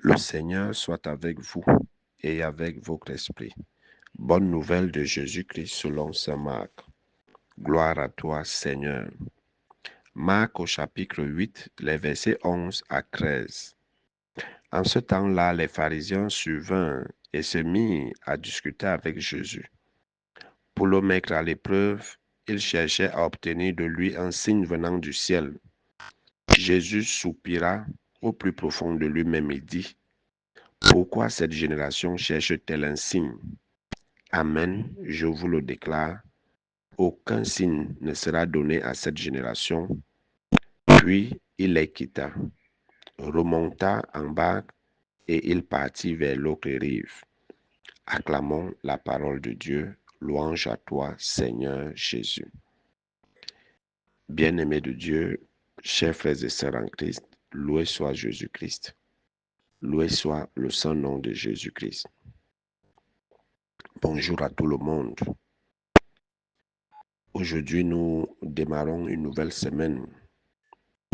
Le Seigneur soit avec vous et avec votre esprit. Bonne nouvelle de Jésus-Christ selon saint Marc. Gloire à toi, Seigneur. Marc au chapitre 8, les versets 11 à 13. En ce temps-là, les pharisiens survinrent et se mirent à discuter avec Jésus. Pour le mettre à l'épreuve, ils cherchaient à obtenir de lui un signe venant du ciel. Jésus soupira au plus profond de lui-même et dit, « Pourquoi cette génération cherche-t-elle un signe? Amen, je vous le déclare, aucun signe ne sera donné à cette génération. » Puis il les quitta, remonta en barque et il partit vers l'autre rive. Acclamons la parole de Dieu. Louange à toi, Seigneur Jésus. Bien-aimés de Dieu, chers frères et sœurs en Christ, loué soit Jésus-Christ. Loué soit le saint nom de Jésus-Christ. Bonjour à tout le monde. Aujourd'hui, nous démarrons une nouvelle semaine.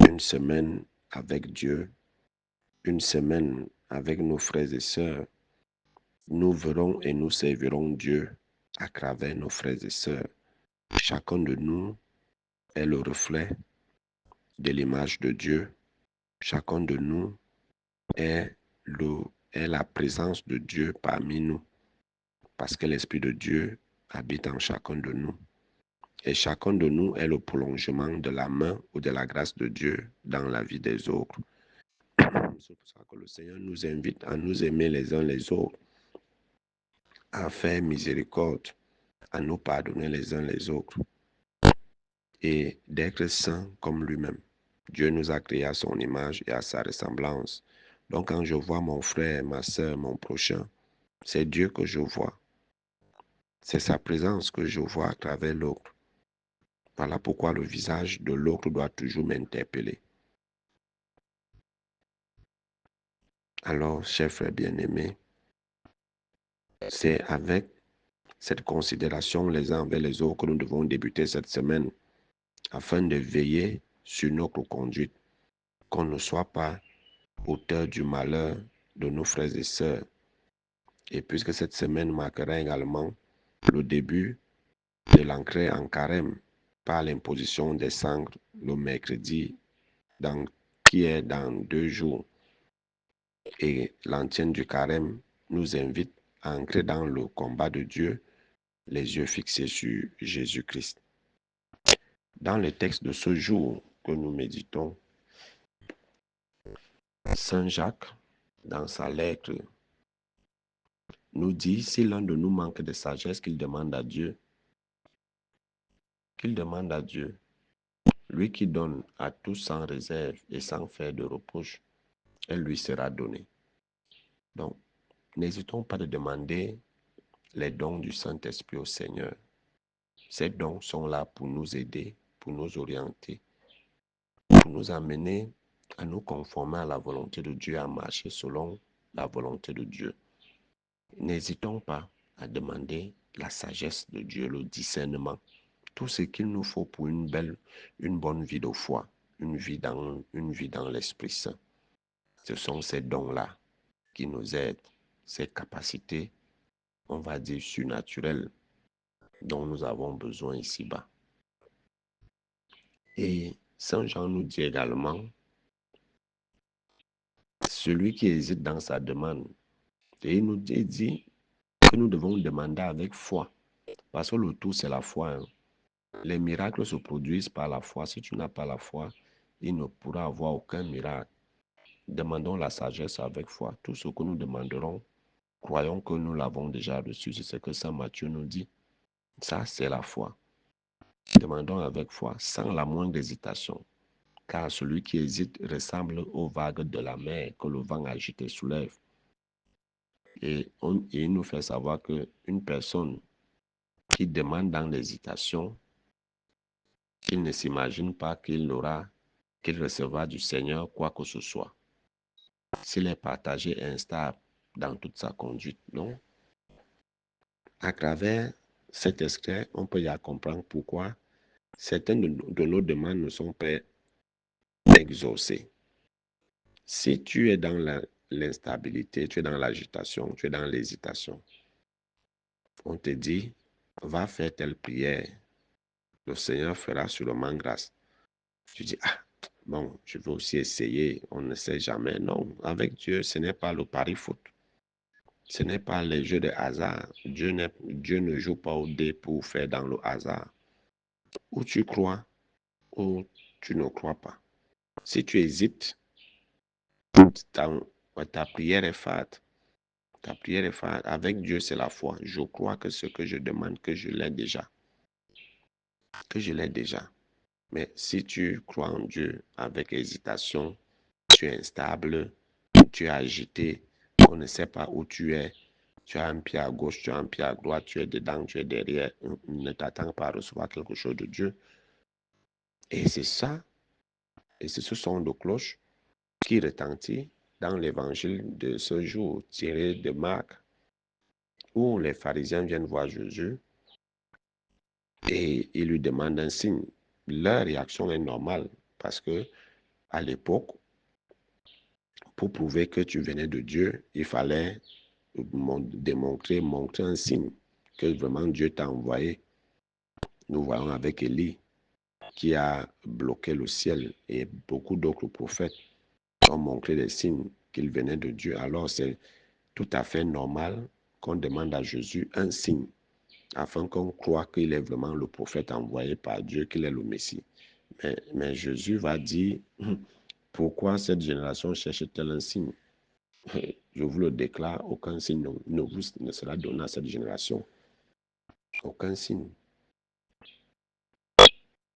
Une semaine avec Dieu, une semaine avec nos frères et sœurs. Nous verrons et nous servirons Dieu à travers nos frères et sœurs. Chacun de nous est le reflet de l'image de Dieu. Chacun de nous est la présence de Dieu parmi nous, parce que l'Esprit de Dieu habite en chacun de nous. Et chacun de nous est le prolongement de la main ou de la grâce de Dieu dans la vie des autres. C'est pour ça que le Seigneur nous invite à nous aimer les uns les autres, à faire miséricorde, à nous pardonner les uns les autres et d'être saints comme lui-même. Dieu nous a créés à son image et à sa ressemblance. Donc quand je vois mon frère, ma soeur, mon prochain, c'est Dieu que je vois. C'est sa présence que je vois à travers l'autre. Voilà pourquoi le visage de l'autre doit toujours m'interpeller. Alors, chers frères bien-aimés, c'est avec cette considération les uns envers les autres que nous devons débuter cette semaine afin de veiller sur notre conduite, qu'on ne soit pas auteur du malheur de nos frères et sœurs. Et puisque cette semaine marquera également le début de l'entrée en carême par l'imposition des cendres le mercredi, qui est dans 2 jours, et l'antienne du carême nous invite à entrer dans le combat de Dieu, les yeux fixés sur Jésus-Christ. Dans le texte de ce jour que nous méditons, Saint Jacques, dans sa lettre, nous dit, si l'un de nous manque de sagesse, qu'il demande à Dieu. Qu'il demande à Dieu. Lui qui donne à tous sans réserve et sans faire de reproche, elle lui sera donnée. Donc, n'hésitons pas de demander les dons du Saint-Esprit au Seigneur. Ces dons sont là pour nous aider, pour nous orienter, pour nous amener à nous conformer à la volonté de Dieu, à marcher selon la volonté de Dieu. N'hésitons pas à demander la sagesse de Dieu, le discernement, tout ce qu'il nous faut pour une bonne vie de foi, une vie dans l'Esprit Saint. Ce sont ces dons-là qui nous aident, ces capacités, on va dire surnaturelles, dont nous avons besoin ici-bas. Et Saint Jean nous dit également, celui qui hésite dans sa demande, et il nous dit que nous devons demander avec foi, parce que le tout c'est la foi. Hein. Les miracles se produisent par la foi. Si tu n'as pas la foi, il ne pourra avoir aucun miracle. Demandons la sagesse avec foi. Tout ce que nous demanderons, croyons que nous l'avons déjà reçu. C'est ce que Saint Matthieu nous dit. Ça, c'est la foi. Demandons avec foi, sans la moindre hésitation. Car celui qui hésite ressemble aux vagues de la mer que le vent agite et soulève. Et il nous fait savoir qu'une personne qui demande dans l'hésitation, il ne s'imagine pas qu'il recevra du Seigneur quoi que ce soit. S'il est partagé et instable dans toute sa conduite, non? À travers cet extrait, on peut y comprendre pourquoi certaines de nos demandes ne sont pas exaucées. Si tu es dans l'instabilité, tu es dans l'agitation, tu es dans l'hésitation. On te dit, va faire telle prière. Le Seigneur fera sûrement grâce. Tu dis, ah, bon, je vais aussi essayer. On ne sait jamais. Non, avec Dieu, ce n'est pas le pari-foot. Ce n'est pas les jeux de hasard. Dieu ne joue pas au dé pour faire dans le hasard. Ou tu crois, ou tu ne crois pas. Si tu hésites, ta prière est fade. Ta prière est fade. Avec Dieu, c'est la foi. Je crois que ce que je demande, que je l'ai déjà. Que je l'ai déjà. Mais si tu crois en Dieu avec hésitation, tu es instable, tu es agité, on ne sait pas où tu es. Tu as un pied à gauche, tu as un pied à droite, tu es dedans, tu es derrière. Ne t'attends pas à recevoir quelque chose de Dieu. Et c'est ça, et c'est ce son de cloche qui retentit dans l'évangile de ce jour, tiré de Marc, où les pharisiens viennent voir Jésus et ils lui demandent un signe. Leur réaction est normale parce que à l'époque, pour prouver que tu venais de Dieu, il fallait montrer un signe que vraiment Dieu t'a envoyé. Nous voyons avec Élie qui a bloqué le ciel et beaucoup d'autres prophètes ont montré des signes qu'il venait de Dieu. Alors c'est tout à fait normal qu'on demande à Jésus un signe afin qu'on croie qu'il est vraiment le prophète envoyé par Dieu, qu'il est le Messie. Mais Jésus va dire, pourquoi cette génération cherche-t-elle un signe? Je vous le déclare, aucun signe ne sera donné à cette génération. Aucun signe.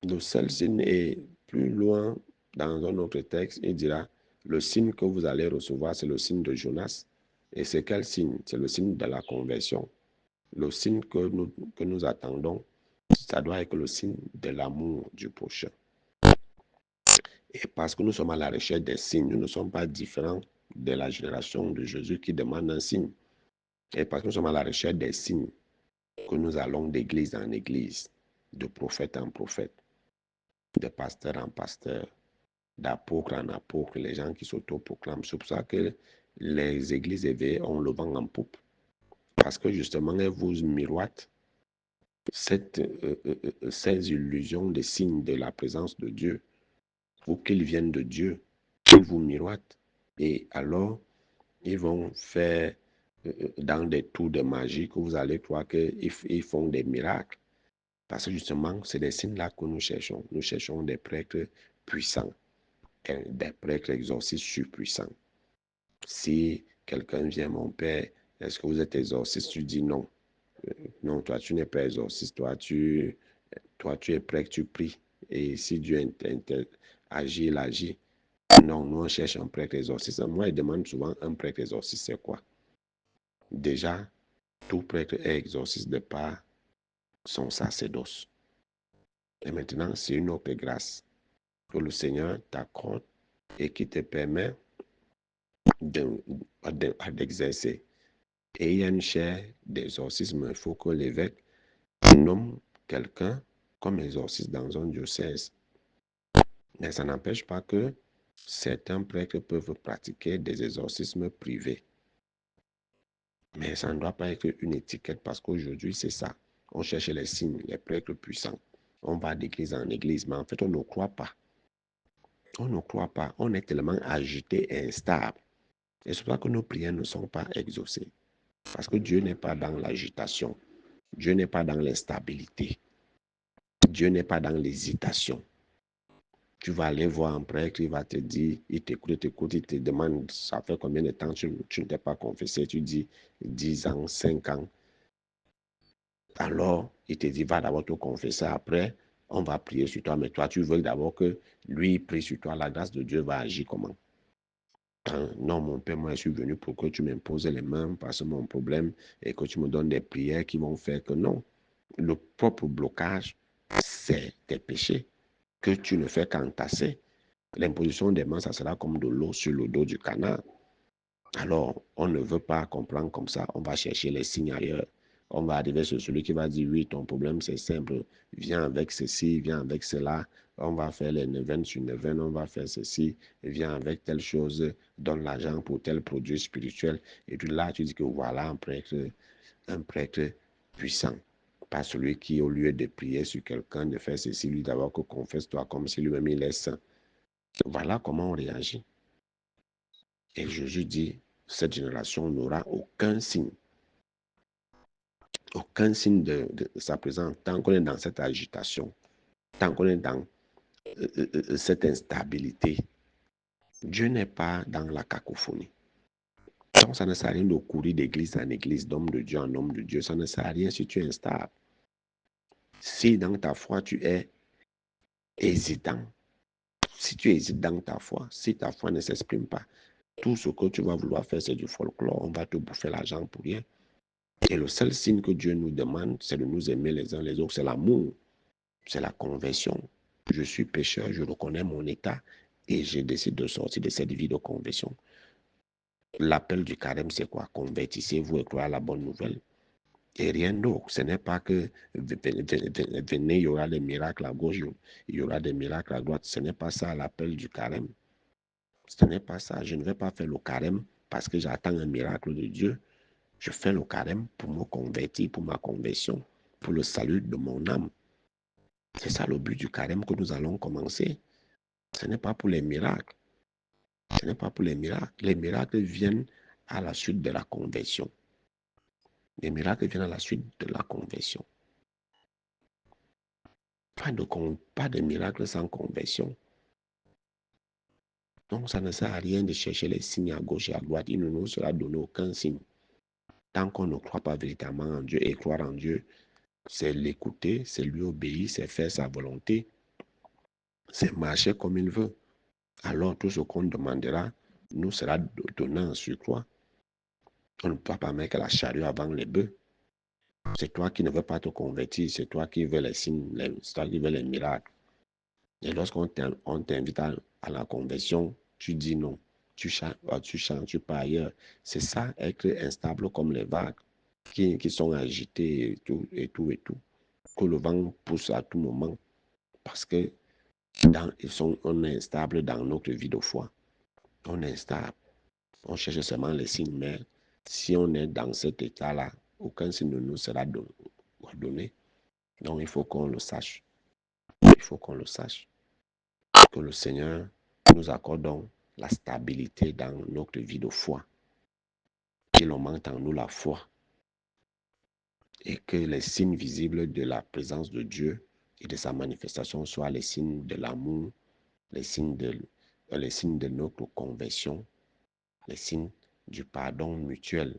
Le seul signe est plus loin dans un autre texte. Il dira, le signe que vous allez recevoir, c'est le signe de Jonas. Et c'est quel signe? C'est le signe de la conversion. Le signe que nous attendons, ça doit être le signe de l'amour du prochain. Et parce que nous sommes à la recherche des signes, nous ne sommes pas différents de la génération de Jésus qui demande un signe. Et parce que nous sommes à la recherche des signes, que nous allons d'église en église, de prophète en prophète, de pasteur en pasteur, d'apôtre en apôtre, les gens qui s'autoproclament. C'est pour ça que les églises éveillées ont le vent en poupe. Parce que justement, elles vous miroitent ces illusions des signes de la présence de Dieu, ou qu'ils viennent de Dieu, ils vous miroitent. Et alors, ils vont faire dans des tours de magie que vous allez croire qu'ils font des miracles. Parce que justement, c'est des signes-là que nous cherchons. Nous cherchons des prêtres puissants, des prêtres exorcistes surpuissants. Si quelqu'un vient, mon père, est-ce que vous êtes exorciste? Tu dis non. Non, toi, tu n'es pas exorciste. Toi, tu es prêtre, tu pries. Et si Dieu agit, il agit. Non, nous, on cherche un prêtre exorciste. Moi, il demande souvent un prêtre exorciste, c'est quoi? Déjà, tout prêtre est exorciste de par son sacerdoce. Et maintenant, c'est une autre grâce que le Seigneur t'accorde et qui te permet d'exercer. Et il y a une chaire d'exorcisme. Il faut que l'évêque nomme quelqu'un comme exorciste dans un diocèse. Mais ça n'empêche pas que certains prêtres peuvent pratiquer des exorcismes privés. Mais ça ne doit pas être une étiquette parce qu'aujourd'hui, c'est ça. On cherche les signes, les prêtres puissants. On va d'église en église, mais en fait, on ne croit pas. On ne croit pas. On est tellement agité et instable. Et c'est pour ça que nos prières ne sont pas exaucées. Parce que Dieu n'est pas dans l'agitation. Dieu n'est pas dans l'instabilité. Dieu n'est pas dans l'hésitation. Tu vas aller voir un prêtre, il va te dire, il t'écoute, il te demande, ça fait combien de temps tu ne t'es pas confessé? Tu dis 10 ans, 5 ans. Alors, il te dit, va d'abord te confesser. Après, on va prier sur toi. Mais toi, tu veux d'abord que lui prie sur toi. La grâce de Dieu va agir comment? Non, mon père, moi, je suis venu pour que tu m'imposes les mains parce que mon problème et que tu me donnes des prières qui vont faire que non. Le propre blocage, c'est tes péchés que tu ne fais qu'entasser. L'imposition des mains, ça sera comme de l'eau sur le dos du canard. Alors, on ne veut pas comprendre comme ça. On va chercher les signes ailleurs. On va arriver sur celui qui va dire, oui, ton problème, c'est simple. Viens avec ceci, viens avec cela. on va faire les neuvaines sur neuvaines, on va faire ceci, et viens avec telle chose, donne l'argent pour tel produit spirituel. Et puis là, tu dis que voilà un prêtre puissant. Pas celui qui, au lieu de prier sur quelqu'un, de faire ceci, lui d'abord que confesse-toi comme si lui-même il est saint. Voilà comment on réagit. Et Jésus dit, cette génération n'aura aucun signe de sa présence tant qu'on est dans cette agitation, tant qu'on est dans cette instabilité. Dieu n'est pas dans la cacophonie. Donc, ça ne sert à rien de courir d'église en église, d'homme de Dieu en homme de Dieu. Ça ne sert à rien si tu es instable. Si dans ta foi, tu es hésitant, si tu hésites dans ta foi, si ta foi ne s'exprime pas, tout ce que tu vas vouloir faire, c'est du folklore. On va te bouffer l'argent pour rien. Et le seul signe que Dieu nous demande, c'est de nous aimer les uns les autres. C'est l'amour, c'est la conversion. Je suis pécheur, je reconnais mon état et je décide de sortir de cette vie de conversion. L'appel du carême, c'est quoi? Convertissez-vous et croyez à la bonne nouvelle. Et rien d'autre. Ce n'est pas que venez, il y aura des miracles à gauche, il y aura des miracles à droite. Ce n'est pas ça l'appel du carême. Ce n'est pas ça. Je ne vais pas faire le carême parce que j'attends un miracle de Dieu. Je fais le carême pour me convertir, pour ma conversion, pour le salut de mon âme. C'est ça le but du carême que nous allons commencer. Ce n'est pas pour les miracles. Ce n'est pas pour les miracles. Les miracles viennent à la suite de la conversion. Les miracles viennent à la suite de la conversion. Pas de miracle sans conversion. Donc, ça ne sert à rien de chercher les signes à gauche et à droite. Il ne nous sera donné aucun signe. Tant qu'on ne croit pas véritablement en Dieu, et croire en Dieu, c'est l'écouter, c'est lui obéir, c'est faire sa volonté, c'est marcher comme il veut. Alors, tout ce qu'on demandera nous sera donné en surcroît. On ne peut pas mettre la charrue avant les bœufs. C'est toi qui ne veux pas te convertir, c'est toi qui veux les signes, c'est toi qui veux les miracles. Et lorsqu'on t'invite à la conversion, tu dis non. Tu chantes, tu pars ailleurs. C'est ça, être instable comme les vagues qui sont agitées et tout. Que le vent pousse à tout moment. Parce que on est instable dans notre vie de foi. On est instable. On cherche seulement les signes, mais si on est dans cet état-là, aucun signe ne nous sera donné. Donc, il faut qu'on le sache. Il faut qu'on le sache. Que le Seigneur nous accorde donc la stabilité dans notre vie de foi. Qu'il augmente en nous la foi. Et que les signes visibles de la présence de Dieu et de sa manifestation soient les signes de l'amour, les signes de notre conversion, les signes du pardon mutuel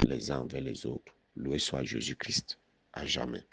les uns envers les autres. Loué soit Jésus-Christ, à jamais.